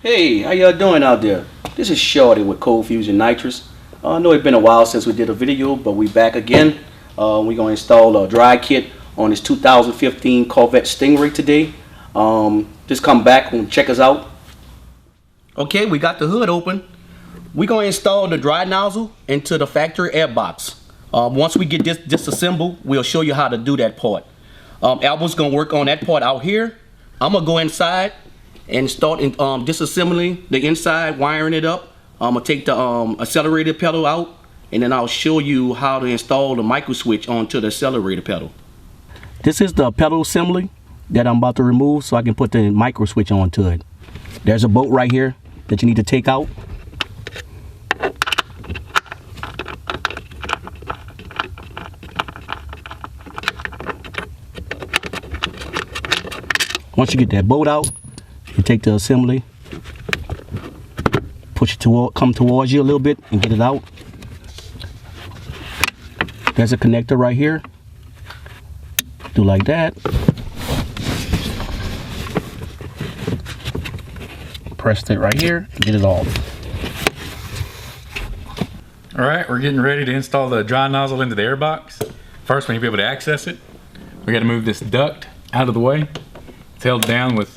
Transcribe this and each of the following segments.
Hey, how y'all doing out there? This is Shorty with Cold Fusion Nitrous. I know it's been a while since we did a video, but we back again. We're going to install a dry kit on this 2015 Corvette Stingray today. Just come back and check us out. Okay, we got the hood open. We're going to install the dry nozzle into the factory airbox. Once we get this disassembled, we'll show you how to do that part. Albert's going to work on that part out here. I'm going to go inside and start disassembling the inside, wiring it up. I'm gonna take the accelerator pedal out, and then I'll show you how to install the micro switch onto the accelerator pedal. This is the pedal assembly that I'm about to remove so I can put the micro switch onto it. There's a bolt right here that you need to take out. Once you get that bolt out, you take the assembly, push it toward, come towards you a little bit and get it out. There's a connector right here. Do like that. Press it right here and get it off. All right, we're getting ready to install the dry nozzle into the airbox. First, we need to be able to access it. We got to move this duct out of the way. It's held down with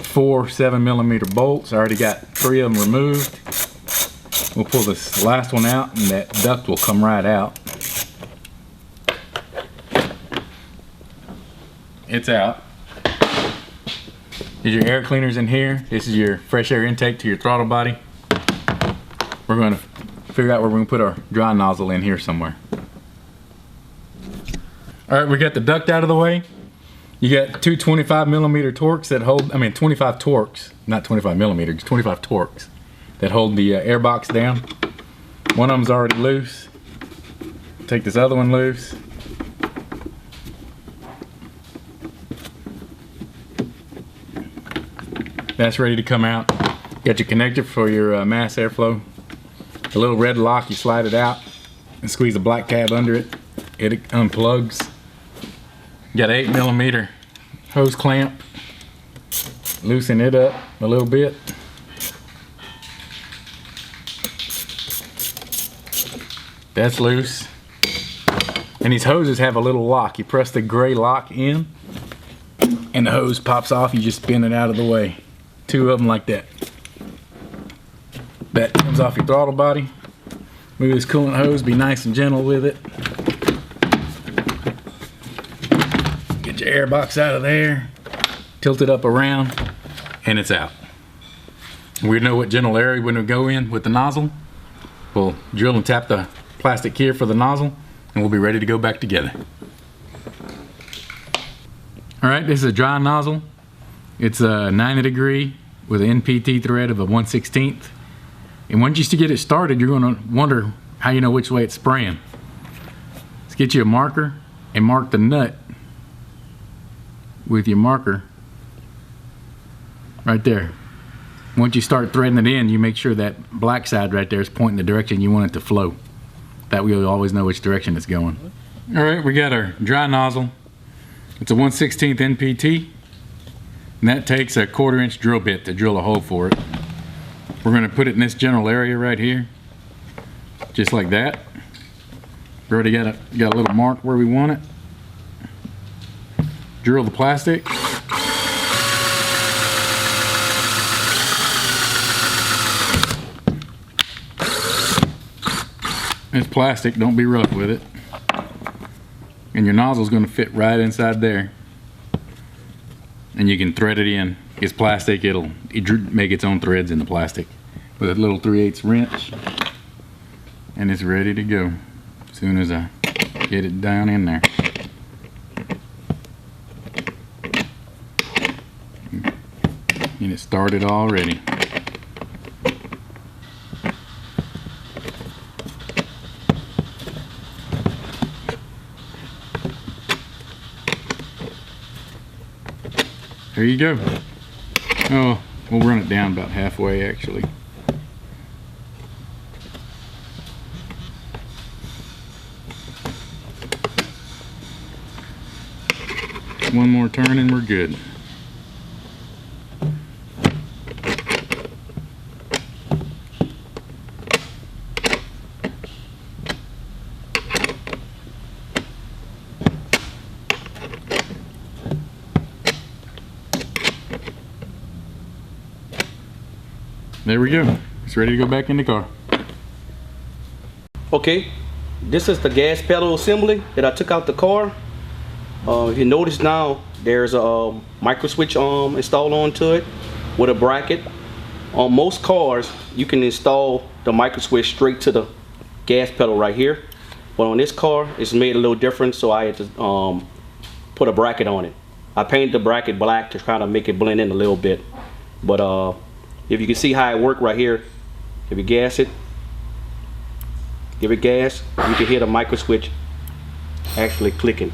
4 7mm bolts. I already got 3 of them removed. We'll pull this last one out and that duct will come right out. It's out. Here's your air cleaners in here. This is your fresh air intake to your throttle body. We're going to figure out where we're going to put our dry nozzle in here somewhere. Alright, we got the duct out of the way. You got 2 25mm Torx that hold, 25 Torx, not 25mm, 25 Torx that hold the airbox down. One of them's already loose. Take this other one loose. That's ready to come out. Got your connector for your mass airflow. The little red lock, you slide it out and squeeze the black tab under it. It unplugs. Got an 8mm hose clamp. Loosen it up a little bit. That's loose. And these hoses have a little lock. You press the gray lock in and the hose pops off. You just spin it out of the way. 2 of them like that. That comes off your throttle body. Move this coolant hose, be nice and gentle with it. Get your air box out of there, tilt it up around, and it's out. We know what general area we're going to go in with the nozzle. We'll drill and tap the plastic here for the nozzle, and we'll be ready to go back together. Alright, this is a dry nozzle. It's a 90 degree with an NPT thread of a 1/16. And once you get it started, you're going to wonder how you know which way it's spraying. Let's get you a marker and mark the nut with your marker right there. Once you start threading it in, you make sure that black side right there is pointing the direction you want it to flow. That way you'll always know which direction it's going. Alright, we got our dry nozzle. It's a 1/16 NPT, and that takes a 1/4 inch drill bit to drill a hole for it. We're going to put it in this general area right here, just like that. We already got a little mark where we want it. Drill the plastic. It's plastic, don't be rough with it. And your nozzle is going to fit right inside there. And you can thread it in. It's plastic, it'll make its own threads in the plastic with a little 3/8 wrench. And it's ready to go as soon as I get it down in there. And it started already. There you go. Oh, we'll run it down about halfway actually. One more turn and we're good. There we go. It's ready to go back in the car. Okay, this is the gas pedal assembly that I took out the car. If you notice now, there's a micro switch installed onto it with a bracket. On most cars, you can install the micro switch straight to the gas pedal right here. But on this car, it's made a little different, so I had to put a bracket on it. I painted the bracket black to kind of make it blend in a little bit. But if you can see how it worked right here, if you gas it, give it gas, you can hear the micro switch actually clicking.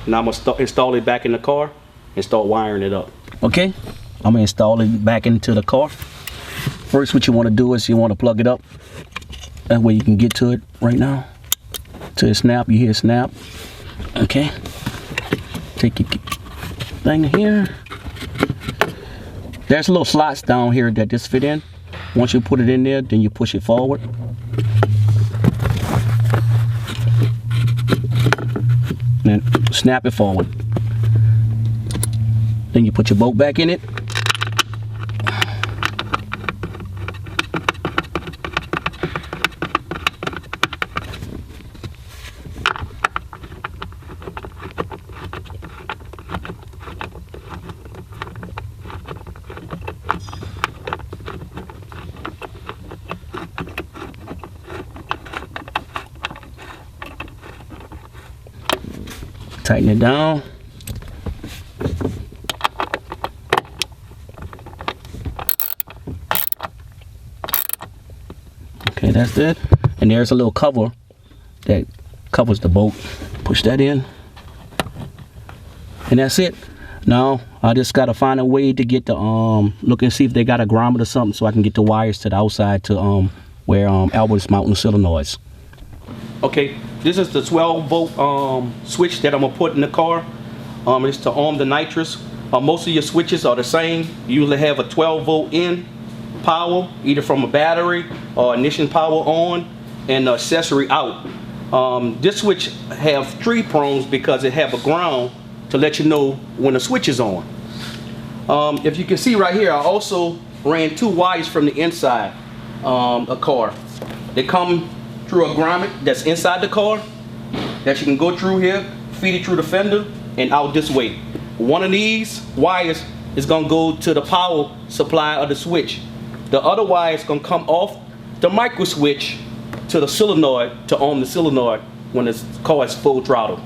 Now I'm gonna install it back in the car and start wiring it up. Okay, I'm gonna install it back into the car. First, what you want to do is you want to plug it up. That way you can get to it right now. To snap, you hear snap. Okay, take your thing here. There's little slots down here that this fit in. Once you put it in there, then you push it forward. And snap it forward. Then you put your bolt back in it. Tighten it down. Okay, that's it. And there's a little cover that covers the bolt. Push that in. And that's it. Now I just gotta find a way to get the look and see if they got a grommet or something so I can get the wires to the outside to where Albert is mounting the solenoids. Okay, this is the 12-volt switch that I'm gonna put in the car. It's to arm the nitrous. Most of your switches are the same. You usually have a 12-volt in power, either from a battery or ignition power on, and accessory out. This switch have 3 prongs because it have a ground to let you know when the switch is on. If you can see right here, I also ran 2 wires from the inside a car. They come through a grommet that's inside the car that you can go through here, feed it through the fender, and out this way. One of these wires is gonna go to the power supply of the switch. The other wire is gonna come off the micro switch to the solenoid to arm the solenoid when the car is full throttle.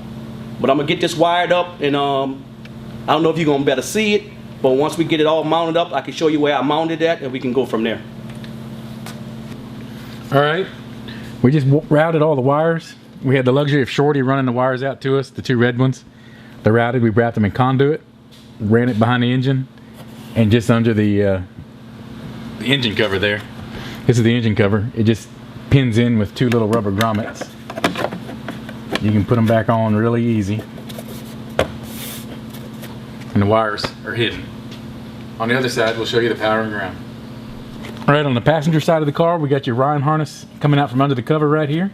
But I'm gonna get this wired up, and I don't know if you're gonna better see it, but once we get it all mounted up, I can show you where I mounted that, and we can go from there. All right. We just routed all the wires. We had the luxury of Shorty running the wires out to us, the 2 red ones. They're routed. We wrapped them in conduit, ran it behind the engine, and just under the engine cover there. This is the engine cover. It just pins in with 2 little rubber grommets. You can put them back on really easy. And the wires are hidden. On the other side, we'll show you the power and ground. All right, on the passenger side of the car, we got your Ryan harness coming out from under the cover right here.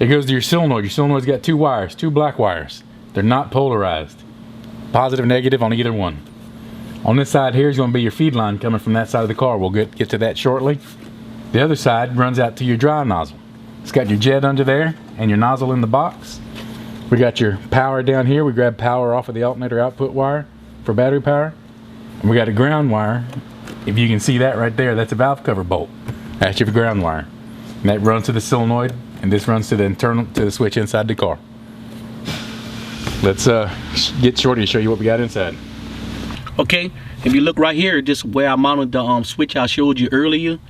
It goes to your solenoid. Your solenoid's got 2 wires, 2 black wires. They're not polarized. Positive, negative on either one. On this side here is going to be your feed line coming from that side of the car. We'll get to that shortly. The other side runs out to your dry nozzle. It's got your jet under there and your nozzle in the box. We got your power down here. We grab power off of the alternator output wire for battery power. And we got a ground wire. If you can see that right there, that's a valve cover bolt. That's your ground wire. And that runs to the solenoid, and this runs to the switch inside the car. Let's get Shorty to show you what we got inside. Okay, if you look right here, this is where I mounted the switch I showed you earlier.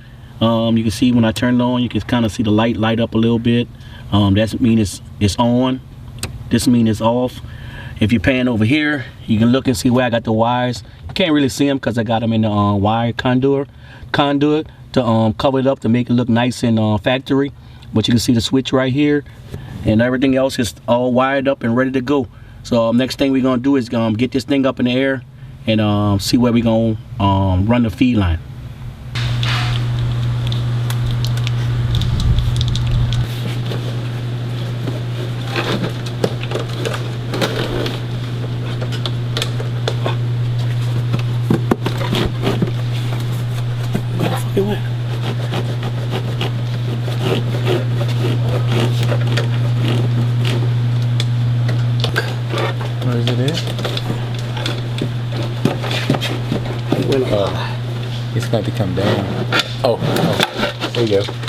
You can see when I turn it on, you can kind of see the light up a little bit. That means it's on. This means it's off. If you pan over here, you can look and see where I got the wires. You can't really see them because I got them in the wire conduit to cover it up to make it look nice and factory. But you can see the switch right here, and everything else is all wired up and ready to go. So next thing we're gonna do is get this thing up in the air and see where we're gonna run the feed line. It went. Where is it at? It went. It's got to come down. Oh, there you go.